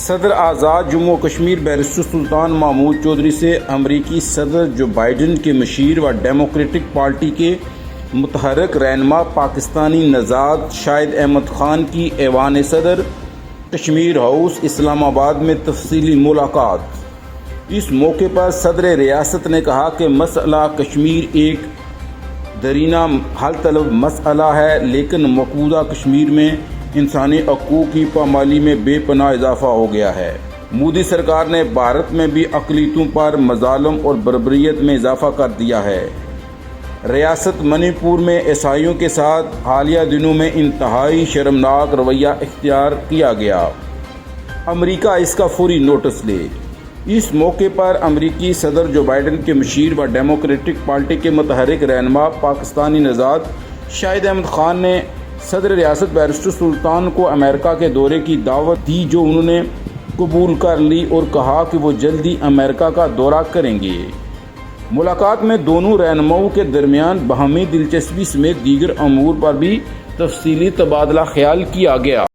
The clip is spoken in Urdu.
صدر آزاد جموں و کشمیر بیرسٹر سلطان محمود چودھری سے امریکی صدر جو بائیڈن کے مشیر و ڈیموکریٹک پارٹی کے متحرک رہنما پاکستانی نژاد شاہد احمد خان کی ایوان صدر کشمیر ہاؤس اسلام آباد میں تفصیلی ملاقات۔ اس موقع پر صدر ریاست نے کہا کہ مسئلہ کشمیر ایک دیرینہ حل طلب مسئلہ ہے، لیکن مقبوضہ کشمیر میں انسانی حقوق کی پامالی میں بے پناہ اضافہ ہو گیا ہے۔ مودی سرکار نے بھارت میں بھی اقلیتوں پر مظالم اور بربریت میں اضافہ کر دیا ہے۔ ریاست منی پور میں عیسائیوں کے ساتھ حالیہ دنوں میں انتہائی شرمناک رویہ اختیار کیا گیا، امریکہ اس کا فوری نوٹس لے۔ اس موقع پر امریکی صدر جو بائیڈن کے مشیر و ڈیموکریٹک پارٹی کے متحرک رہنما پاکستانی نژاد شاہد احمد خان نے صدر ریاست بیرسٹر سلطان کو امریکہ کے دورے کی دعوت دی، جو انہوں نے قبول کر لی اور کہا کہ وہ جلدی امریکہ کا دورہ کریں گے۔ ملاقات میں دونوں رہنماؤں کے درمیان باہمی دلچسپی سمیت دیگر امور پر بھی تفصیلی تبادلہ خیال کیا گیا۔